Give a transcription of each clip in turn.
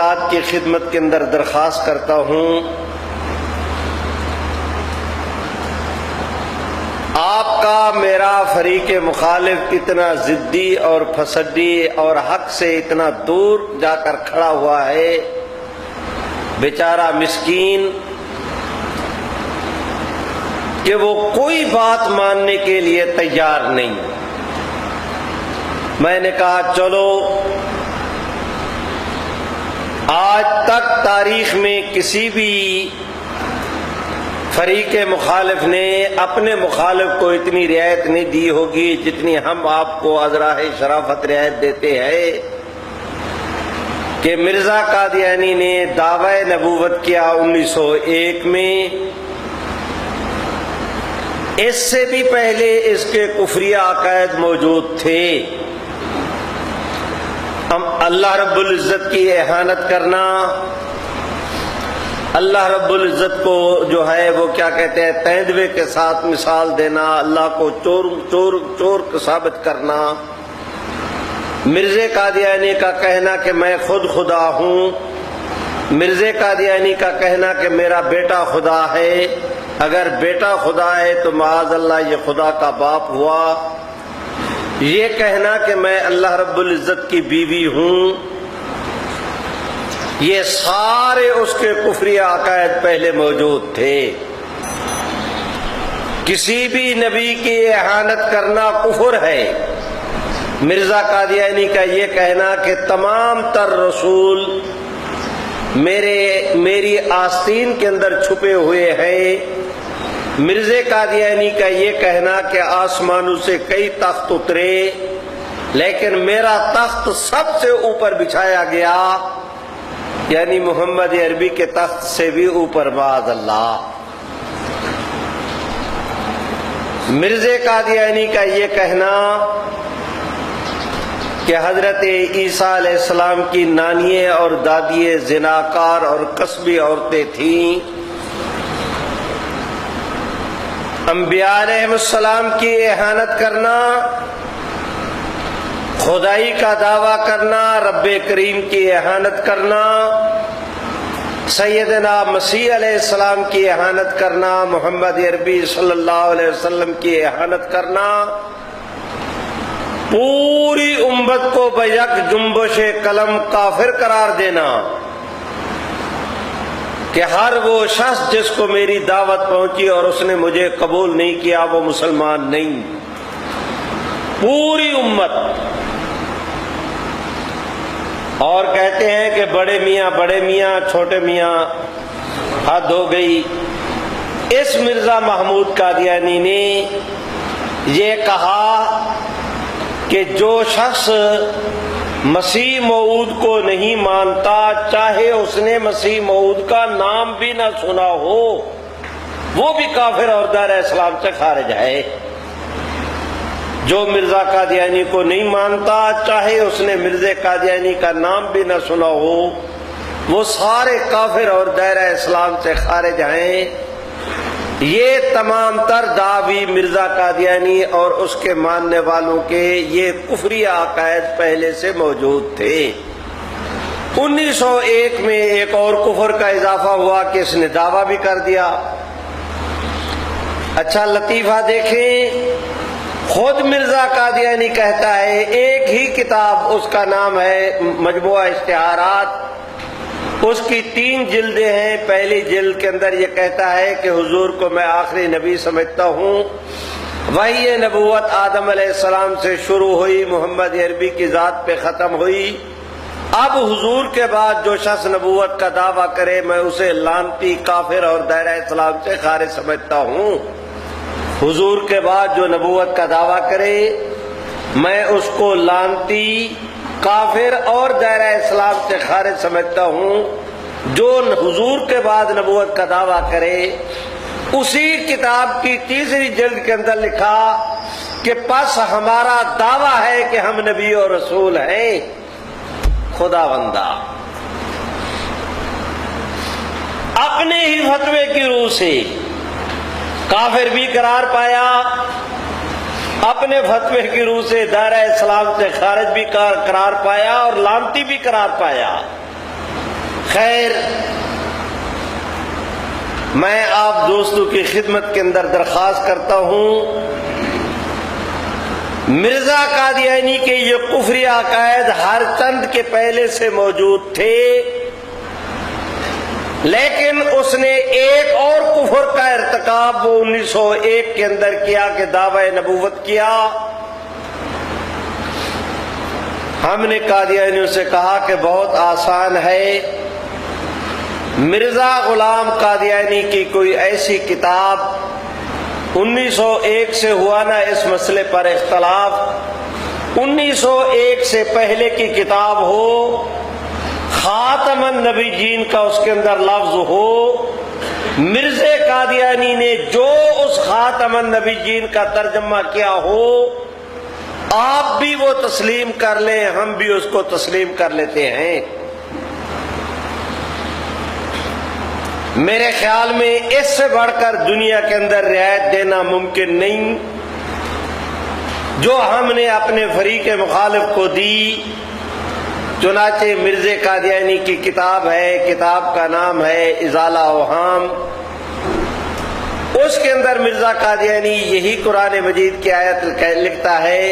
امداد کی خدمت کے اندر درخواست کرتا ہوں، آپ کا میرا فریق مخالف اتنا ضدی اور فسدی اور حق سے اتنا دور جا کر کھڑا ہوا ہے، بیچارہ مسکین، کہ وہ کوئی بات ماننے کے لیے تیار نہیں۔ میں نے کہا چلو، آج تک تاریخ میں کسی بھی فریق مخالف نے اپنے مخالف کو اتنی رعایت نہیں دی ہوگی جتنی ہم آپ کو ازراہ شرافت رعایت دیتے ہیں کہ مرزا قادیانی نے دعوی نبوت کیا 1901 میں، اس سے بھی پہلے اس کے کفریہ عقائد موجود تھے۔ ہم اللہ رب العزت کی اہانت کرنا، اللہ رب العزت کو جو ہے وہ کیا کہتے ہیں، تیندوے کے ساتھ مثال دینا، اللہ کو چور ثابت کرنا، مرزا قادیانی کا کہنا کہ میں خود خدا ہوں، مرزا قادیانی کا کہنا کہ میرا بیٹا خدا ہے، اگر بیٹا خدا ہے تو معاذ اللہ یہ خدا کا باپ ہوا، یہ کہنا کہ میں اللہ رب العزت کی بیوی ہوں، یہ سارے اس کے کفریہ عقائد پہلے موجود تھے۔ کسی بھی نبی کی اہانت کرنا کفر ہے۔ مرزا قادیانی کا یہ کہنا کہ تمام تر رسول میری آستین کے اندر چھپے ہوئے ہیں، مرزا قادیانی کا یہ کہنا کہ آسمانوں سے کئی تخت اترے لیکن میرا تخت سب سے اوپر بچھایا گیا، یعنی محمد عربی کے تخت سے بھی اوپر معاذ اللہ۔ مرزا قادیانی کا یہ کہنا کہ حضرت عیسیٰ علیہ السلام کی نانییں اور دادییں زناکار اور کسبی عورتیں تھیں، انبیاء علیہ السلام کی اہانت کرنا، خدائی کا دعویٰ کرنا، رب کریم کی اہانت کرنا، سیدنا مسیح علیہ السلام کی اہانت کرنا، محمد عربی صلی اللہ علیہ وسلم کی اہانت کرنا، پوری امت کو بیک جنبش قلم کافر قرار دینا کہ ہر وہ شخص جس کو میری دعوت پہنچی اور اس نے مجھے قبول نہیں کیا وہ مسلمان نہیں، پوری امت۔ اور کہتے ہیں کہ بڑے میاں چھوٹے میاں، حد ہو گئی۔ اس مرزا محمود قادیانی نے یہ کہا کہ جو شخص مسیح موعود کو نہیں مانتا، چاہے اس نے مسیح موعود کا نام بھی نہ سنا ہو، وہ بھی کافر اور دائرہ اسلام سے خارج ہے۔ جو مرزا قادیانی کو نہیں مانتا، چاہے اس نے مرزا قادیانی کا نام بھی نہ سنا ہو، وہ سارے کافر اور دائرہ اسلام سے خارج ہیں۔ یہ تمام تر دعوی مرزا قادیانی اور اس کے ماننے والوں کے یہ کفریہ عقائد پہلے سے موجود تھے۔ 1901 میں ایک اور کفر کا اضافہ ہوا کہ اس نے دعویٰ بھی کر دیا۔ اچھا لطیفہ دیکھیں، خود مرزا قادیانی کہتا ہے، ایک ہی کتاب اس کا نام ہے مجموعہ اشتہارات، اس کی 3 جلدیں ہیں۔ پہلی جلد کے اندر یہ کہتا ہے کہ حضور کو میں آخری نبی سمجھتا ہوں، وحی نبوت آدم علیہ السلام سے شروع ہوئی، محمد عربی کی ذات پہ ختم ہوئی، اب حضور کے بعد جو شخص نبوت کا دعویٰ کرے میں اسے لعنتی، کافر اور دائرہ اسلام سے خارج سمجھتا ہوں۔ حضور کے بعد جو نبوت کا دعویٰ کرے میں اس کو لعنتی، کافر اور دائرہ اسلام سے خارج سمجھتا ہوں۔ جو حضور کے بعد نبوت کا دعویٰ کرے، اسی کتاب کی 3 جلد کے اندر لکھا کہ پس ہمارا دعویٰ ہے کہ ہم نبی اور رسول ہیں۔ خدا بندہ اپنے ہی فتوے کی روح سے کافر بھی قرار پایا، اپنے فتوے کی روح سے دائرہ اسلام سے خارج بھی قرار پایا اور لعنتی بھی قرار پایا۔ خیر، میں آپ دوستوں کی خدمت کے اندر درخواست کرتا ہوں، مرزا قادیانی کے یہ کفری عقائد ہر چند کے پہلے سے موجود تھے، لیکن اس نے ایک اور کفر کا ارتکاب وہ 1901 کے اندر کیا کہ دعوی نبوت کیا۔ ہم نے قادیانیوں سے کہا کہ بہت آسان ہے، مرزا غلام قادیانی کی کوئی ایسی کتاب 1901 سے ہوا نا اس مسئلے پر اختلاف، 1901 سے پہلے کی کتاب ہو، خاتم النبیین کا اس کے اندر لفظ ہو، مرزا قادیانی نے جو اس خاتم النبیین کا ترجمہ کیا ہو، آپ بھی وہ تسلیم کر لیں، ہم بھی اس کو تسلیم کر لیتے ہیں۔ میرے خیال میں اس سے بڑھ کر دنیا کے اندر رعایت دینا ممکن نہیں جو ہم نے اپنے فریق مخالف کو دی۔ چنانچہ مرزا قادیانی کی کتاب ہے، کتاب کا نام ہے ازالہ اوہام، اس کے اندر مرزا قادیانی یہی قرآن مجید کی آیت لکھتا ہے،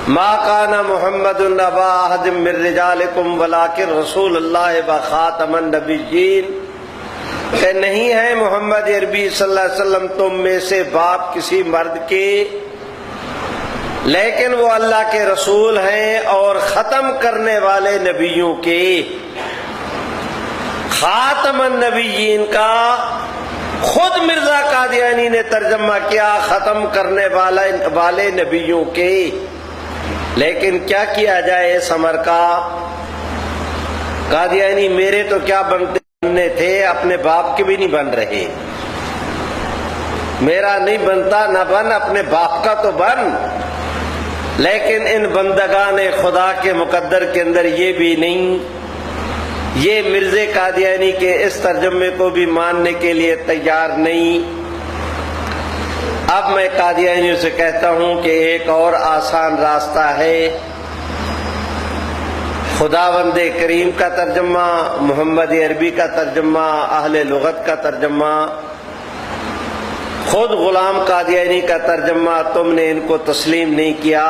ما کان محمد ابا احد من رجالکم ولکن رسول اللہ و خاتم النبیین، کہ نہیں ہے محمد عربی صلی اللہ علیہ وسلم تم میں سے باپ کسی مرد کے، لیکن وہ اللہ کے رسول ہیں اور ختم کرنے والے نبیوں کے۔ خاتم النبیین کا خود مرزا قادیانی نے ترجمہ کیا، ختم کرنے والے نبیوں کے۔ لیکن کیا کیا جائے اس امر کا؟ قادیانی میرے تو کیا بننے تھے، اپنے باپ کے بھی نہیں بن رہے، میرا نہیں بنتا نہ بن، اپنے باپ کا تو بن۔ لیکن ان بندگان خدا کے مقدر کے اندر یہ بھی نہیں، یہ مرزا قادیانی کے اس ترجمے کو بھی ماننے کے لیے تیار نہیں۔ اب میں قادیانیوں سے کہتا ہوں کہ ایک اور آسان راستہ ہے، خداوند کریم کا ترجمہ، محمد عربی کا ترجمہ، اہل لغت کا ترجمہ، خود غلام قادیانی کا ترجمہ تم نے ان کو تسلیم نہیں کیا۔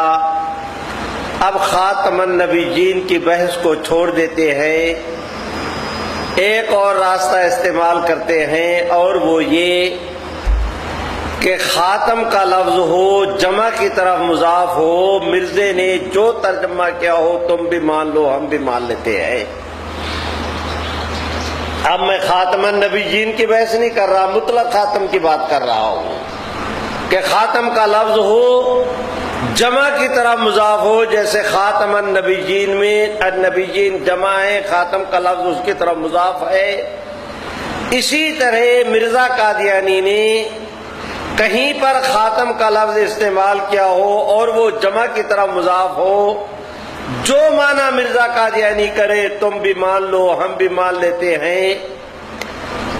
اب خاتم النبیین کی بحث کو چھوڑ دیتے ہیں، ایک اور راستہ استعمال کرتے ہیں، اور وہ یہ کہ خاتم کا لفظ ہو، جمع کی طرف مضاف ہو، مرزا نے جو ترجمہ کیا ہو تم بھی مان لو، ہم بھی مان لیتے ہیں۔ اب میں خاتم النبیین کی بحث نہیں کر رہا، مطلق خاتم کی بات کر رہا ہوں کہ خاتم کا لفظ ہو، جمع کی طرف مضاف ہو، جیسے خاتم النبیین میں النبیین جمع ہے، خاتم کا لفظ اس کی طرف مضاف ہے۔ اسی طرح مرزا قادیانی نے کہیں پر خاتم کا لفظ استعمال کیا ہو اور وہ جمع کی طرف مضاف ہو، جو معنی مرزا قادیانی کرے تم بھی مان لو، ہم بھی مان لیتے ہیں۔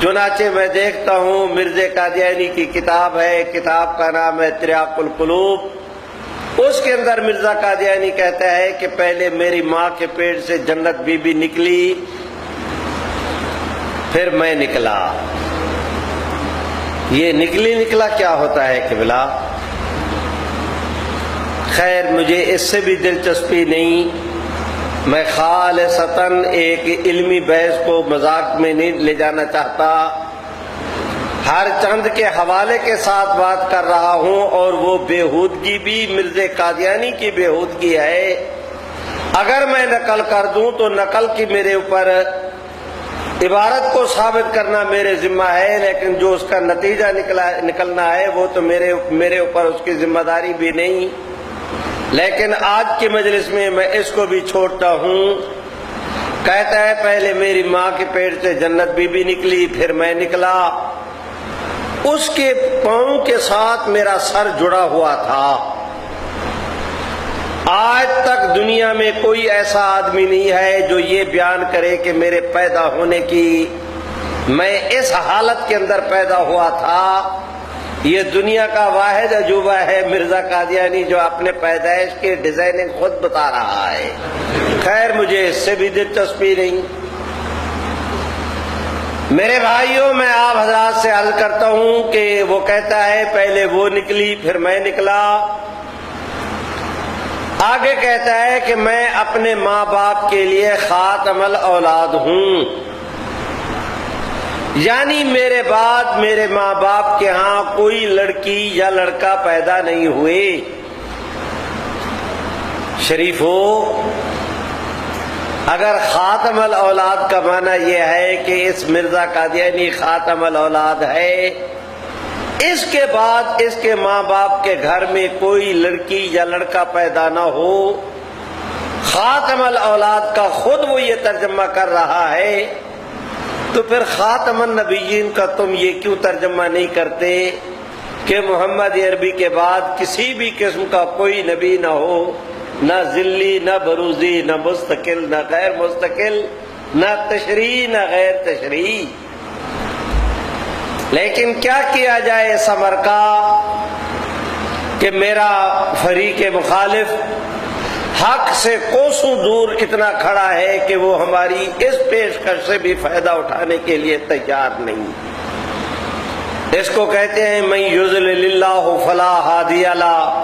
چنانچہ میں دیکھتا ہوں مرزا قادیانی کی کتاب ہے، کتاب کا نام ہے تریاق القلوب، اس کے اندر مرزا قادیانی کہتا ہے کہ پہلے میری ماں کے پیٹ سے جنت بی بی نکلی، پھر میں نکلا۔ یہ نکلا کیا ہوتا ہے قبلہ؟ خیر مجھے اس سے بھی دلچسپی نہیں، میں خالصتاً ایک علمی بحث کو مذاق میں نہیں لے جانا چاہتا، ہر چند کے حوالے کے ساتھ بات کر رہا ہوں، اور وہ بےہودگی بھی مرزا قادیانی کی بےہودگی ہے۔ اگر میں نقل کر دوں تو نقل کی میرے اوپر، عبارت کو ثابت کرنا میرے ذمہ ہے، لیکن جو اس کا نتیجہ نکلنا ہے وہ تو میرے اوپر اس کی ذمہ داری بھی نہیں۔ لیکن آج کی مجلس میں اس کو بھی چھوڑتا ہوں۔ کہتا ہے پہلے میری ماں کے پیٹ سے جنت بی بی نکلی، پھر میں نکلا، اس کے پاؤں کے ساتھ میرا سر جڑا ہوا تھا۔ آج تک دنیا میں کوئی ایسا آدمی نہیں ہے جو یہ بیان کرے کہ میرے پیدا ہونے کی میں اس حالت کے اندر پیدا ہوا تھا۔ یہ دنیا کا واحد عجوبہ ہے مرزا قادیانی جو اپنے پیدائش کی ڈیزائننگ خود بتا رہا ہے۔ خیر مجھے اس سے بھی دلچسپی نہیں۔ میرے بھائیوں، میں آپ حضرات سے عرض کرتا ہوں کہ وہ کہتا ہے پہلے وہ نکلی پھر میں نکلا، آگے کہتا ہے کہ میں اپنے ماں باپ کے لیے خاتم الاولاد ہوں، یعنی میرے بعد میرے ماں باپ کے ہاں کوئی لڑکی یا لڑکا پیدا نہیں ہوئے۔ شریفو، اگر خاتم الاولاد کا معنی یہ ہے کہ اس مرزا قادیانی خاتم الاولاد ہے، اس کے بعد اس کے ماں باپ کے گھر میں کوئی لڑکی یا لڑکا پیدا نہ ہو، خاتم الاولاد کا خود وہ یہ ترجمہ کر رہا ہے، تو پھر خاتم النبیین کا تم یہ کیوں ترجمہ نہیں کرتے کہ محمد عربی کے بعد کسی بھی قسم کا کوئی نبی نہ ہو، نہ ذلی، نہ بروزی، نہ مستقل، نہ غیر مستقل، نہ تشریح، نہ غیر تشریح۔ لیکن کیا کیا جائے اس امر کا کہ میرا فریق مخالف حق سے کوسوں دور اتنا کھڑا ہے کہ وہ ہماری اس پیشکش سے بھی فائدہ اٹھانے کے لیے تیار نہیں۔ اس کو کہتے ہیں من یضلل اللہ فلا ہادی لہ،